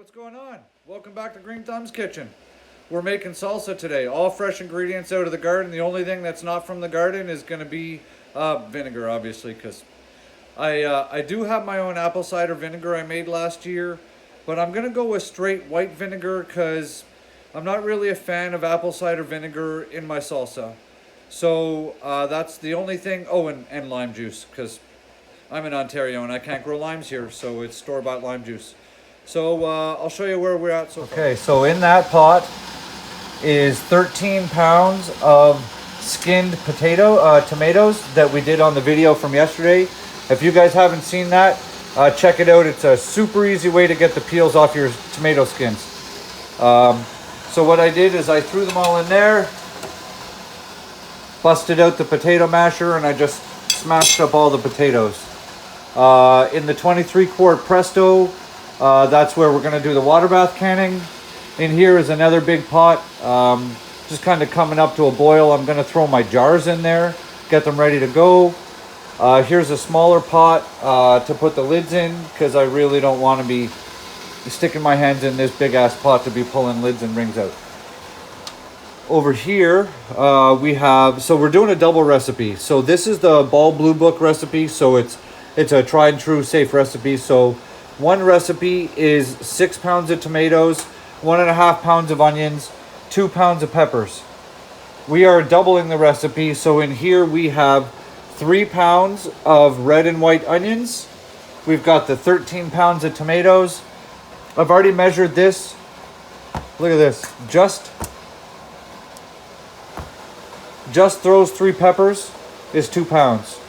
what's going on? Welcome back to Green Thumb's Kitchen. We're making salsa today. All fresh ingredients out of the garden. The only thing that's not from the garden is going to be vinegar, obviously, because I do have my own apple cider vinegar I made last year, but I'm going to go with straight white vinegar because I'm not really a fan of apple cider vinegar in my salsa. So that's the only thing. Oh, and lime juice, because I'm in Ontario and I can't grow limes here, so it's store-bought lime juice. So I'll show you where we're at so far. Okay, so in that pot is 13 pounds of skinned tomatoes that we did on the video from yesterday. If you guys haven't seen that, check it out. It's a super easy way to get the peels off your tomato skins. So what I did is I threw them all in there, busted out the potato masher, and I just smashed up all the potatoes. In the 23 quart Presto, that's where we're going to do the water bath canning. In here is another big pot, just kind of coming up to a boil. I'm going to throw my jars in there, get them ready to go. Here's a smaller pot to put the lids in, because I really don't want to be sticking my hands in this big ass pot to be pulling lids and rings out. Over here so we're doing a double recipe. So this is the Ball Blue Book recipe, so it's a tried and true safe recipe. So one recipe is 6 pounds of tomatoes, 1.5 pounds of onions, 2 pounds of peppers. We are doubling the recipe, so in here we have 3 pounds of red and white onions. We've got the 13 pounds of tomatoes. I've already measured this. Look at this. Just those 3 peppers is 2 pounds.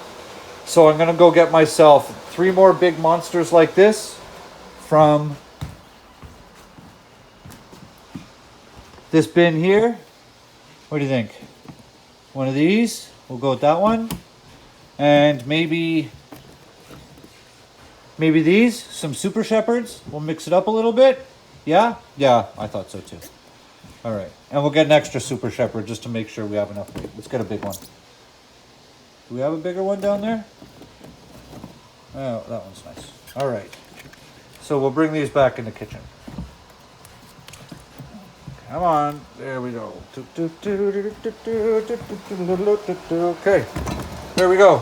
So I'm gonna go get myself 3 more big monsters like this from this bin here. What do you think? One of these, we'll go with that one. And maybe these, some Super Shepherds. We'll mix it up a little bit. Yeah, I thought so too. All right, and we'll get an extra Super Shepherd just to make sure we have enough weight. Let's get a big one. Do we have a bigger one down there? Oh, that one's nice. All right, so we'll bring these back in the kitchen. Come on, there we go. Okay, there we go.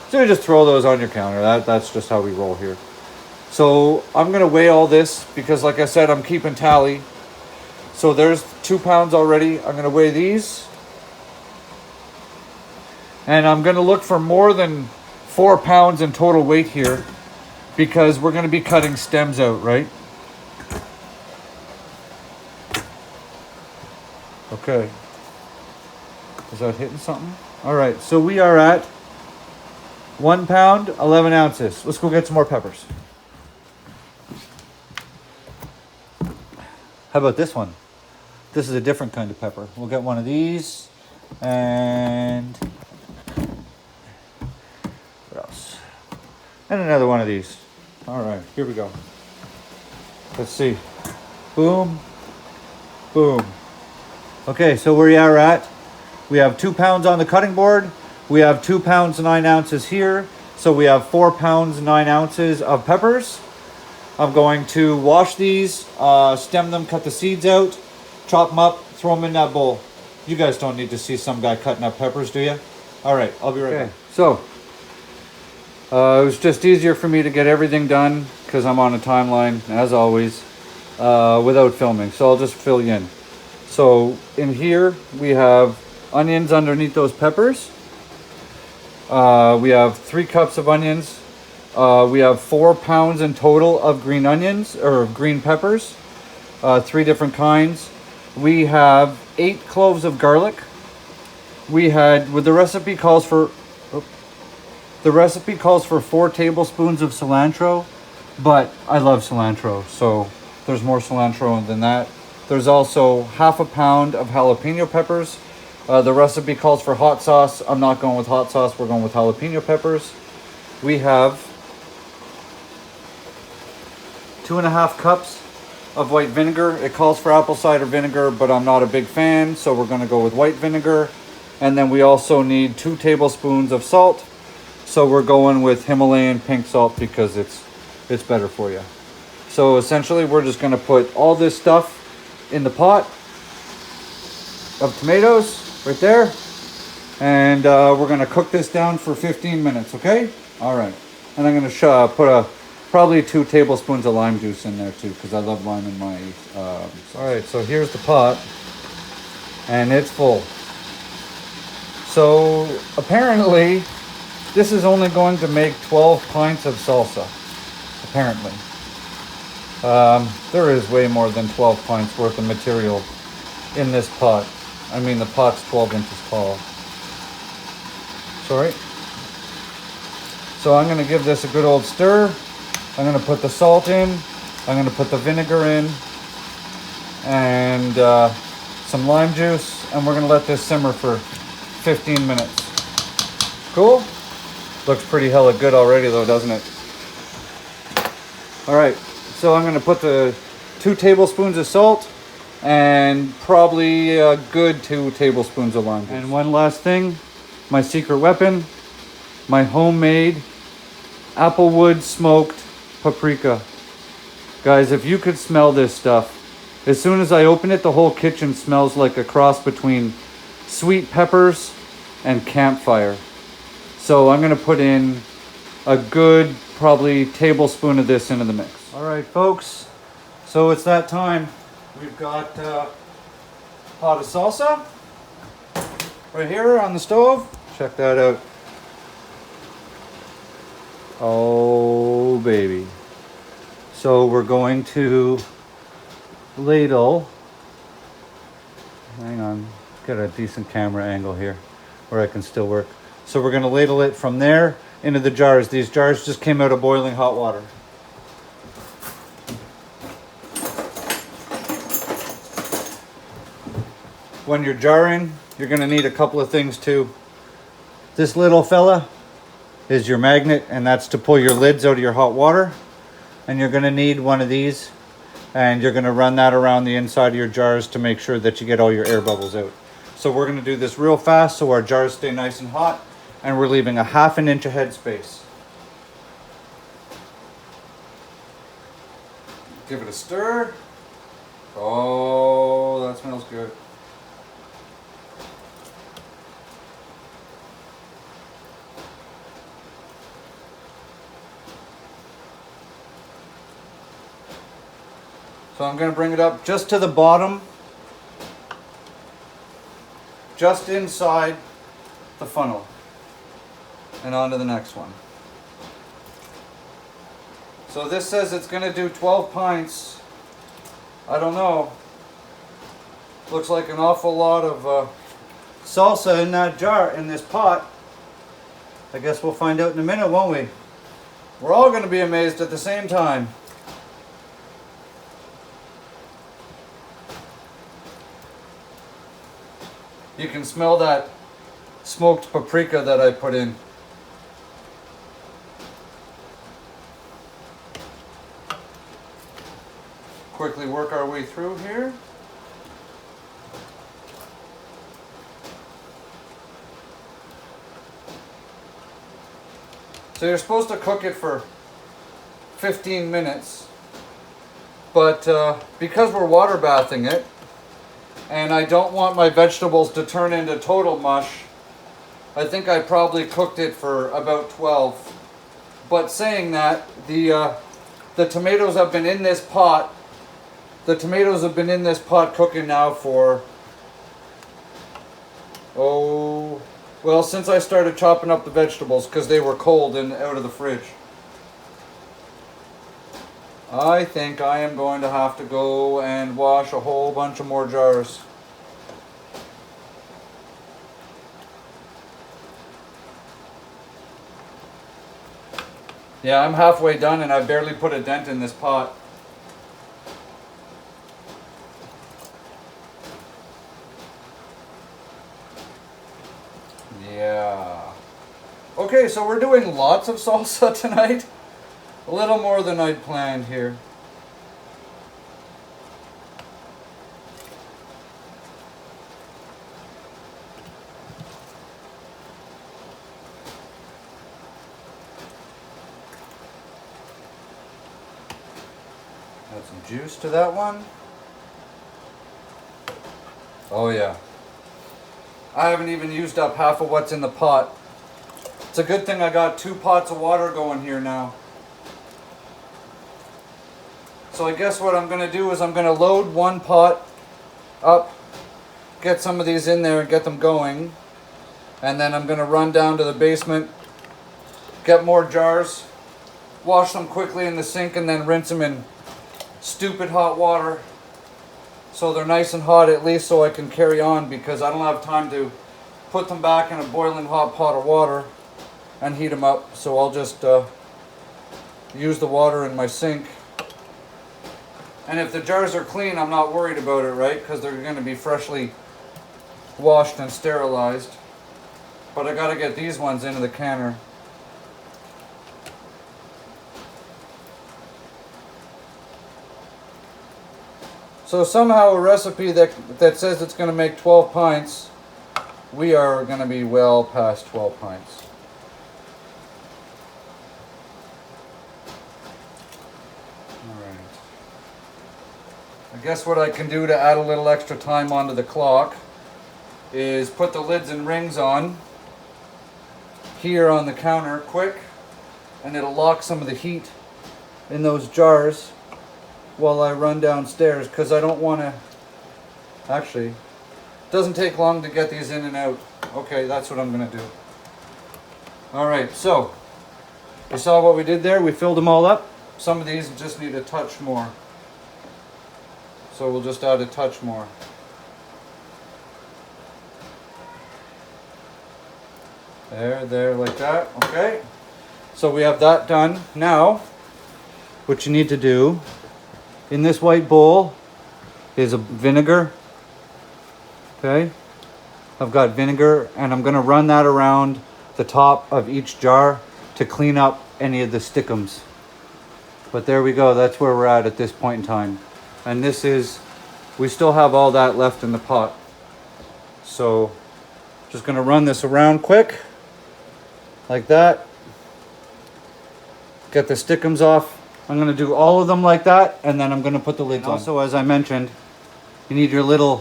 So you just throw those on your counter. That's just how we roll here. So I'm gonna weigh all this because, like I said, I'm keeping tally. So there's 2 pounds already. I'm gonna weigh these. And I'm gonna look for more than 4 pounds in total weight here because we're gonna be cutting stems out, right? Okay. Is that hitting something? All right, so we are at 1 pound, 11 ounces. Let's go get some more peppers. How about this one? This is a different kind of pepper. We'll get one of these. And what else? And another one of these. All right, here we go. Let's see. Boom, boom. Okay, so where you are at, we have 2 pounds on the cutting board. We have 2 pounds, 9 ounces here. So we have 4 pounds, 9 ounces of peppers. I'm going to wash these, stem them, cut the seeds out, chop them up, throw them in that bowl. You guys don't need to see some guy cutting up peppers, do you? All right, I'll be right back. So, it was just easier for me to get everything done because I'm on a timeline, as always, without filming. So I'll just fill you in. So in here, we have onions underneath those peppers. We have 3 cups of onions. We have 4 pounds in total of green onions, or green peppers, 3 different kinds. We have 8 cloves of garlic. The recipe calls for 4 tablespoons of cilantro, but I love cilantro, so there's more cilantro than that. There's also 1/2 pound of jalapeno peppers. The recipe calls for hot sauce. I'm not going with hot sauce. We're going with jalapeno peppers. We have 2.5 cups of white vinegar. It calls for apple cider vinegar, but I'm not a big fan, so we're going to go with white vinegar. And then we also need 2 tablespoons of salt. So we're going with Himalayan pink salt because it's better for you. So essentially we're just gonna put all this stuff in the pot of tomatoes right there. And we're gonna cook this down for 15 minutes, okay? All right. And I'm gonna put probably 2 tablespoons of lime juice in there too, because I love lime in my, all right, so here's the pot and it's full. So apparently this is only going to make 12 pints of salsa, apparently. There is way more than 12 pints worth of material in this pot. I mean, the pot's 12 inches tall. Sorry. So I'm gonna give this a good old stir. I'm gonna put the salt in. I'm gonna put the vinegar in. And some lime juice. And we're gonna let this simmer for 15 minutes. Cool? Looks pretty hella good already though, doesn't it? All right, so I'm gonna put the 2 tablespoons of salt and probably a good 2 tablespoons of lime juice. And one last thing, my secret weapon, my homemade applewood smoked paprika. Guys, if you could smell this stuff, as soon as I open it, the whole kitchen smells like a cross between sweet peppers and campfire. So I'm gonna put in a good, probably tablespoon of this into the mix. All right, folks, so it's that time. We've got a pot of salsa right here on the stove. Check that out. Oh, baby. So we're going to ladle, hang on, get a decent camera angle here where I can still work. So we're gonna ladle it from there into the jars. These jars just came out of boiling hot water. When you're jarring, you're gonna need a couple of things too. This little fella is your magnet, and that's to pull your lids out of your hot water. And you're gonna need one of these, and you're gonna run that around the inside of your jars to make sure that you get all your air bubbles out. So we're gonna do this real fast so our jars stay nice and hot, and we're leaving a 1/2 inch of headspace. Give it a stir. Oh, that smells good. So I'm going to bring it up just to the bottom, just inside the funnel, and on to the next one. So this says it's going to do 12 pints. I don't know. Looks like an awful lot of salsa in that jar, in this pot. I guess we'll find out in a minute, won't we? We're all going to be amazed at the same time. You can smell that smoked paprika that I put in. Quickly work our way through here. So you're supposed to cook it for 15 minutes, but because we're water bathing it, and I don't want my vegetables to turn into total mush, I think I probably cooked it for about 12. But saying that, the tomatoes have been in this pot. The tomatoes have been in this pot cooking now for, oh, well, since I started chopping up the vegetables because they were cold and out of the fridge. I think I am going to have to go and wash a whole bunch of more jars. Yeah, I'm halfway done and I've barely put a dent in this pot. Yeah. Okay, so we're doing lots of salsa tonight. A little more than I'd planned here. juice to that one. Oh yeah. I haven't even used up half of what's in the pot. It's a good thing I got 2 pots of water going here now. So I guess what I'm going to do is I'm going to load 1 pot up, get some of these in there and get them going. And then I'm going to run down to the basement, get more jars, wash them quickly in the sink, and then rinse them in stupid hot water. So they're nice and hot at least, so I can carry on, because I don't have time to put them back in a boiling hot pot of water and heat them up. So I'll just use the water in my sink. And if the jars are clean, I'm not worried about it, right? Because they're going to be freshly washed and sterilized. But I got to get these ones into the canner. So somehow a recipe that says it's going to make 12 pints, we are going to be well past 12 pints. I guess what I can do to add a little extra time onto the clock is put the lids and rings on here on the counter quick, and it'll lock some of the heat in those jars while I run downstairs, because I don't want to, actually, it doesn't take long to get these in and out. Okay, that's what I'm going to do. Alright, so you saw what we did there. We filled them all up. Some of these just need a touch more. So we'll just add a touch more. There, like that. Okay. So we have that done. Now, what you need to do, in this white bowl is a vinegar. Okay. I've got vinegar, and I'm going to run that around the top of each jar to clean up any of the stickums. But there we go. That's where we're at this point in time. And this is, we still have all that left in the pot. So just going to run this around quick, like that. Get the stickums off. I'm going to do all of them like that, and then I'm going to put the lids on. Also, as I mentioned, you need your little,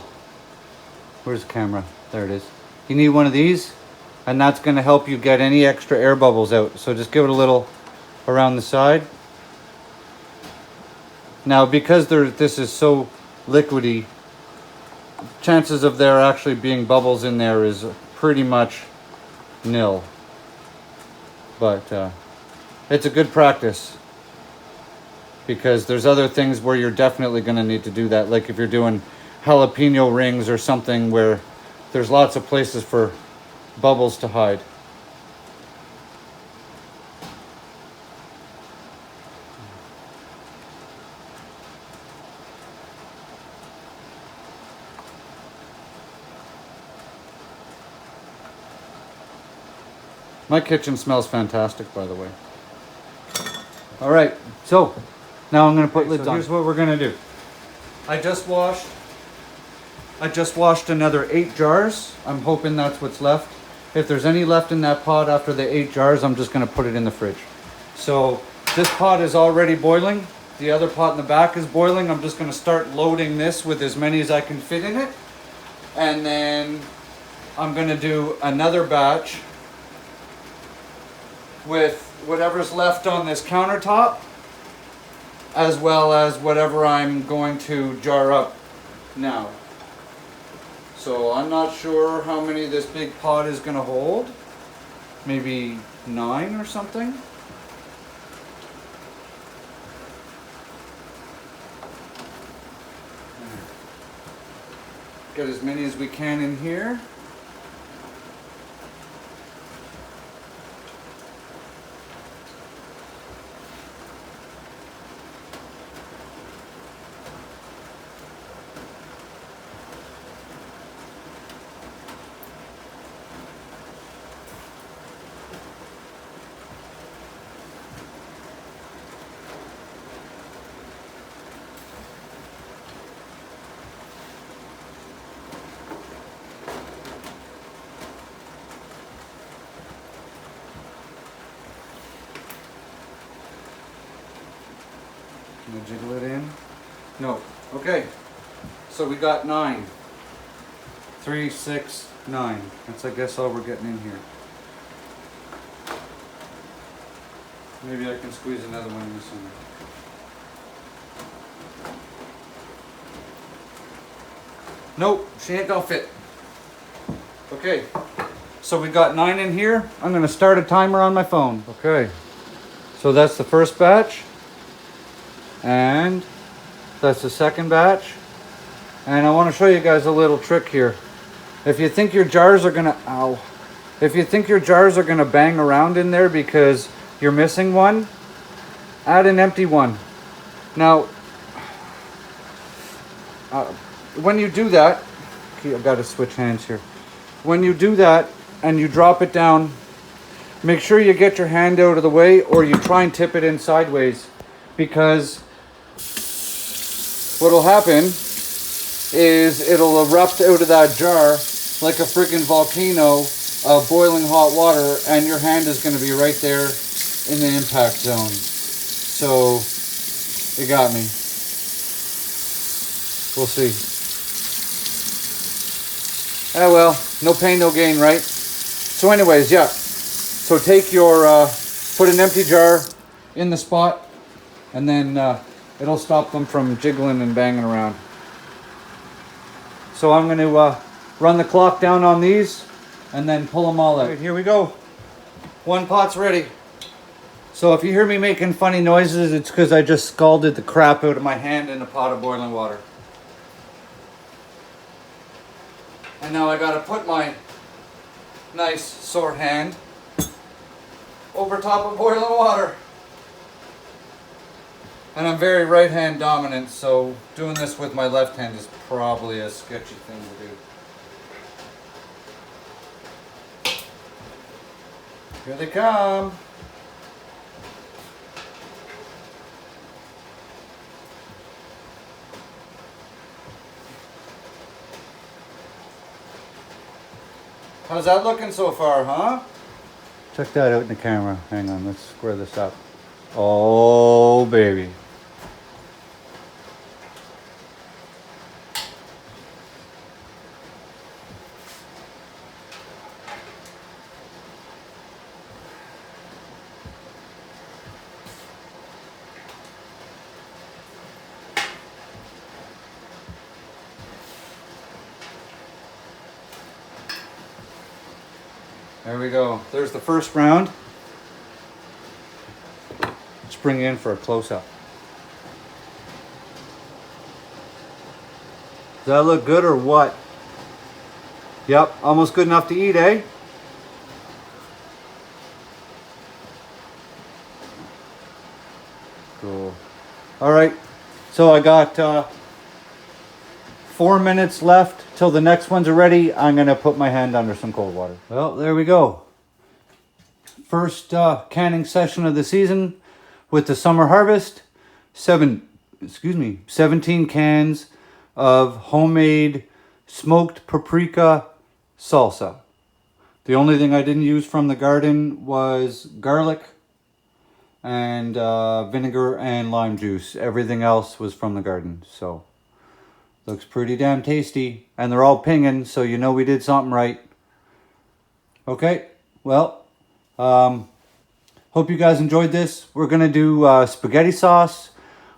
where's the camera? There it is. You need one of these, and that's going to help you get any extra air bubbles out. So just give it a little around the side. Now, because this is so liquidy, chances of there actually being bubbles in there is pretty much nil. But it's a good practice, because there's other things where you're definitely going to need to do that. Like if you're doing jalapeno rings or something where there's lots of places for bubbles to hide. My kitchen smells fantastic, by the way. All right, so now I'm going to put lids on. Here's what we're going to do. I just washed another 8 jars. I'm hoping that's what's left. If there's any left in that pot after the 8 jars, I'm just going to put it in the fridge. So this pot is already boiling. The other pot in the back is boiling. I'm just going to start loading this with as many as I can fit in it. And then I'm going to do another batch with whatever's left on this countertop, as well as whatever I'm going to jar up now. So I'm not sure how many this big pot is going to hold. Maybe 9 or something. Get as many as we can in here. Jiggle it in. No. Okay. So we got 9. 3, 6, 9. That's, I guess, all we're getting in here. Maybe I can squeeze another one in somewhere. Nope, she ain't gonna fit. Okay, so we got 9 in here. I'm gonna start a timer on my phone. Okay, so that's the first batch. And that's the second batch. And I wanna show you guys a little trick here. If you think your jars are gonna, if you think your jars are gonna bang around in there because you're missing one, add an empty one. Now, when you do that, okay, I've got to switch hands here. When you do that and you drop it down, make sure you get your hand out of the way, or you try and tip it in sideways, because what'll happen is it'll erupt out of that jar like a freaking volcano of boiling hot water, and your hand is going to be right there in the impact zone. So it got me. We'll see. Ah well, no pain, no gain, right? So anyways, yeah. So take your, put an empty jar in the spot, and then it'll stop them from jiggling and banging around. So I'm going to run the clock down on these and then pull them all out. Right, here we go. One pot's ready. So if you hear me making funny noises, it's because I just scalded the crap out of my hand in a pot of boiling water. And now I gotta put my nice sore hand over top of boiling water. And I'm very right hand dominant, so doing this with my left hand is probably a sketchy thing to do. Here they come. How's that looking so far, huh? Check that out in the camera. Hang on, let's square this up. Oh, baby. There we go. There's the first round. Let's bring you in for a close-up. Does that look good or what? Yep, almost good enough to eat, eh? Cool. All right, so I got 4 minutes left till the next ones are ready. I'm gonna put my hand under some cold water. Well, there we go. First canning session of the season with the summer harvest. 17 cans of homemade smoked paprika salsa. The only thing I didn't use from the garden was garlic and vinegar and lime juice. Everything else was from the garden, so looks pretty damn tasty, and they're all pinging, so you know we did something right. Okay, well, hope you guys enjoyed this. We're gonna do spaghetti sauce.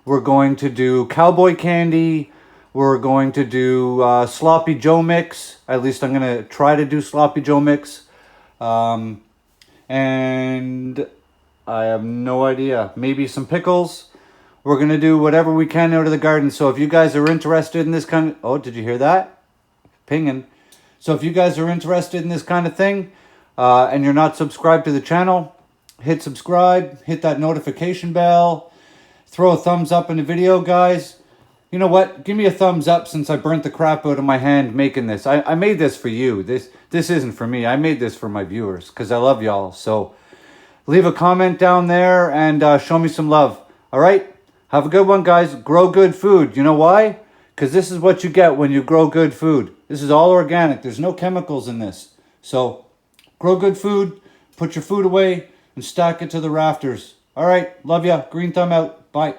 We're going to do cowboy candy. We're going to do sloppy Joe mix. At least I'm gonna try to do sloppy Joe mix. And I have no idea. Maybe some pickles. We're going to do whatever we can out of the garden. So if you guys are interested in this kind of... Oh, did you hear that? Pinging. So if you guys are interested in this kind of thing, and you're not subscribed to the channel, hit subscribe, hit that notification bell, throw a thumbs up in the video, guys. You know what? Give me a thumbs up since I burnt the crap out of my hand making this. I made this for you. This isn't for me. I made this for my viewers because I love y'all. So leave a comment down there and show me some love. All right? Have a good one, guys. Grow good food. You know why? Because this is what you get when you grow good food. This is all organic. There's no chemicals in this. So grow good food, put your food away, and stack it to the rafters. All right. Love ya. Green thumb out. Bye.